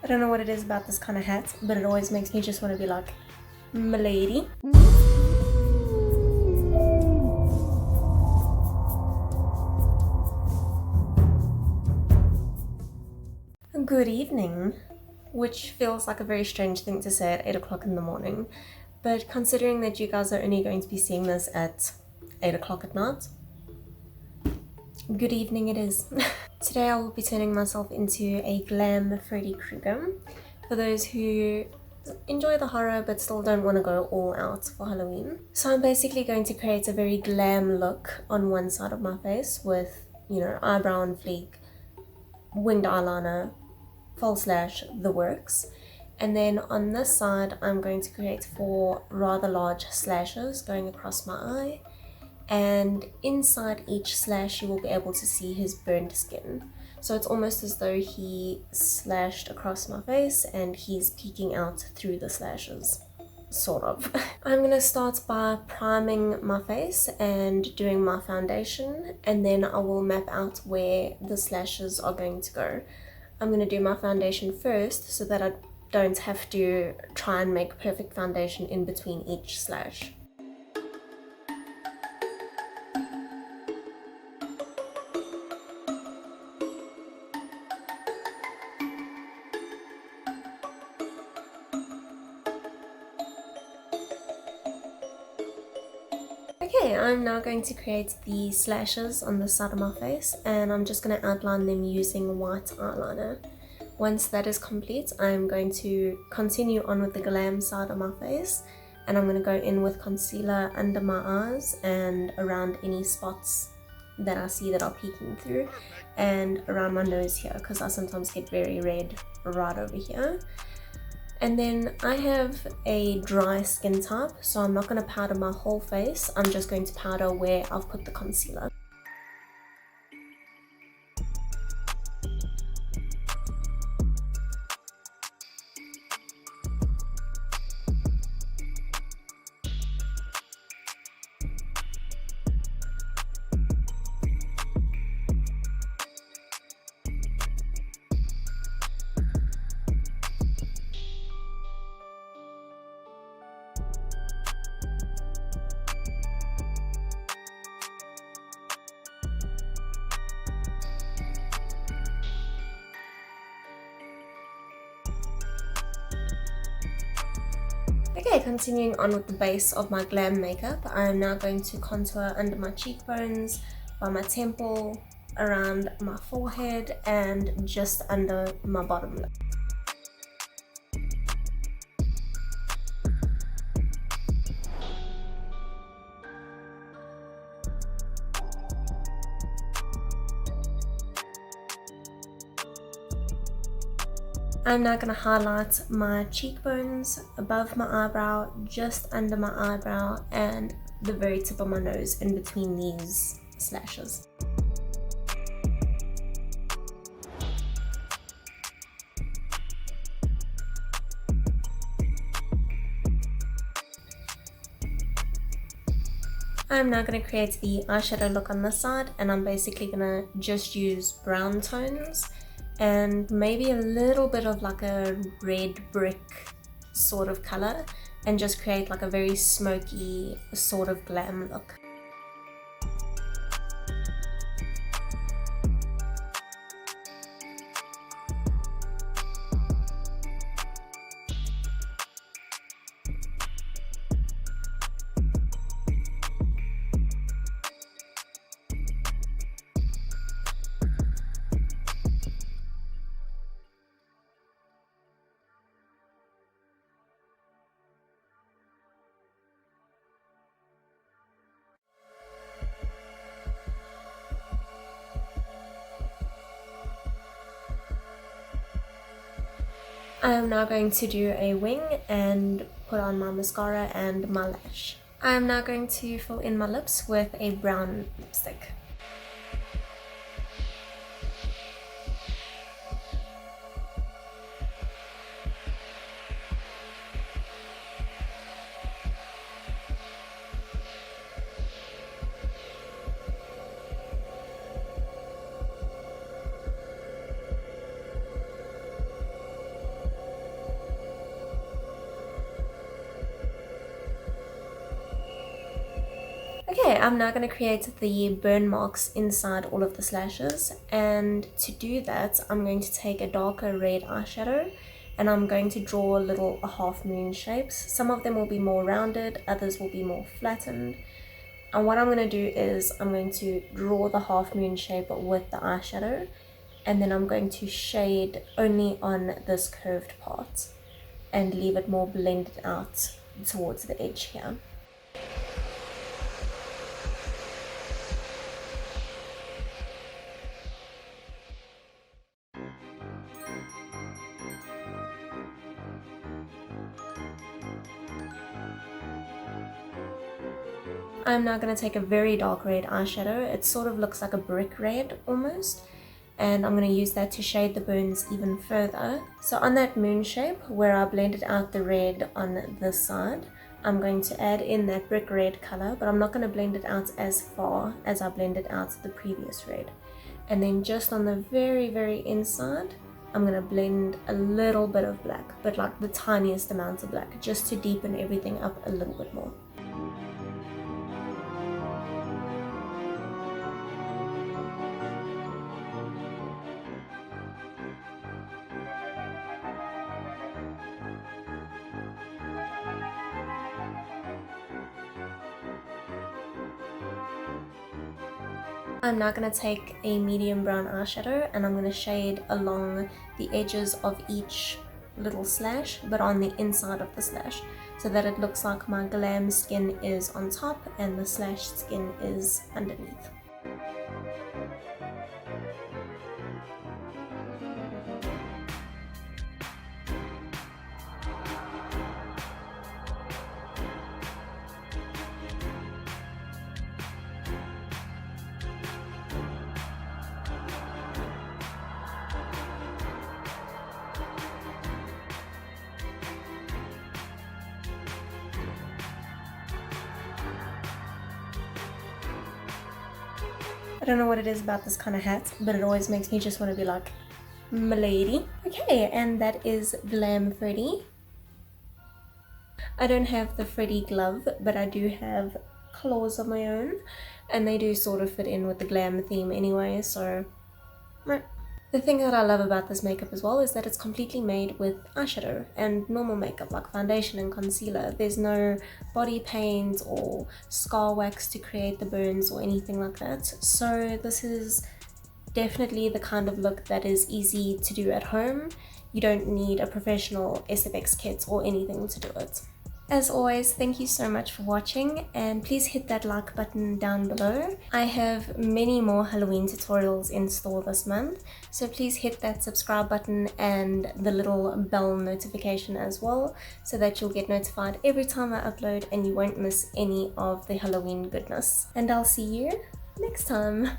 don't know what it is about this kind of hat, but it always makes me just want to be like, milady. Good evening, which feels like a very strange thing to say at 8 o'clock in the morning, but considering that you guys are only going to be seeing this at 8 o'clock at night, good evening it is. Today I will be turning myself into a glam Freddy Krueger. For those who enjoy the horror but still don't want to go all out for Halloween. So I'm basically going to create a very glam look on one side of my face with, you know, eyebrow and fleek, winged eyeliner, false lash, the works. And then on this side I'm going to create 4 rather large slashes going across my eye, and inside each slash you will be able to see his burnt skin. So it's almost as though he slashed across my face and he's peeking out through the slashes, sort of. I'm gonna start by priming my face and doing my foundation, and then I will map out where the slashes are going to go. I'm gonna do my foundation first so that I don't have to try and make perfect foundation in between each slash. Okay, I'm now going to create the slashes on the side of my face, and I'm just going to outline them using white eyeliner. Once that is complete, I'm going to continue on with the glam side of my face, and I'm going to go in with concealer under my eyes and around any spots that I see that are peeking through, and around my nose here because I sometimes get very red right over here. And then I have a dry skin type, so I'm not going to powder my whole face, I'm just going to powder where I've put the concealer. Okay, continuing on with the base of my glam makeup, I am now going to contour under my cheekbones, by my temple, around my forehead, and just under my bottom lip. I'm now going to highlight my cheekbones, above my eyebrow, just under my eyebrow, and the very tip of my nose in between these slashes. I'm now going to create the eyeshadow look on this side, and I'm basically going to just use brown tones and maybe a little bit of like a red brick sort of color, and just create like a very smoky sort of glam look. I am now going to do a wing and put on my mascara and my lash. I am now going to fill in my lips with a brown lipstick. Okay, I'm now going to create the burn marks inside all of the slashes, and to do that I'm going to take a darker red eyeshadow and I'm going to draw little half moon shapes. Some of them will be more rounded, others will be more flattened. And what I'm going to do is I'm going to draw the half moon shape with the eyeshadow, and then I'm going to shade only on this curved part and leave it more blended out towards the edge here. I'm now going to take a very dark red eyeshadow. It sort of looks like a brick red almost, and I'm going to use that to shade the burns even further. So on that moon shape where I blended out the red on this side, I'm going to add in that brick red color, but I'm not going to blend it out as far as I blended out the previous red. And then just on the very inside, I'm going to blend a little bit of black, but like the tiniest amount of black, just to deepen everything up a little bit more. I'm now going to take a medium brown eyeshadow and I'm going to shade along the edges of each little slash, but on the inside of the slash, so that it looks like my glam skin is on top and the slash skin is underneath. I don't know what it is about this kind of hat, but it always makes me just want to be like, milady. Okay, and that is Glam Freddy. I don't have the Freddy glove, but I do have claws of my own, and they do sort of fit in with the glam theme anyway, so... The thing that I love about this makeup as well is that it's completely made with eyeshadow and normal makeup like foundation and concealer. There's no body paint or scar wax to create the burns or anything like that. So this is definitely the kind of look that is easy to do at home. You don't need a professional SFX kit or anything to do it. As always, thank you so much for watching, and please hit that like button down below. I have many more Halloween tutorials in store this month, so please hit that subscribe button and the little bell notification as well, so that you'll get notified every time I upload and you won't miss any of the Halloween goodness. And I'll see you next time.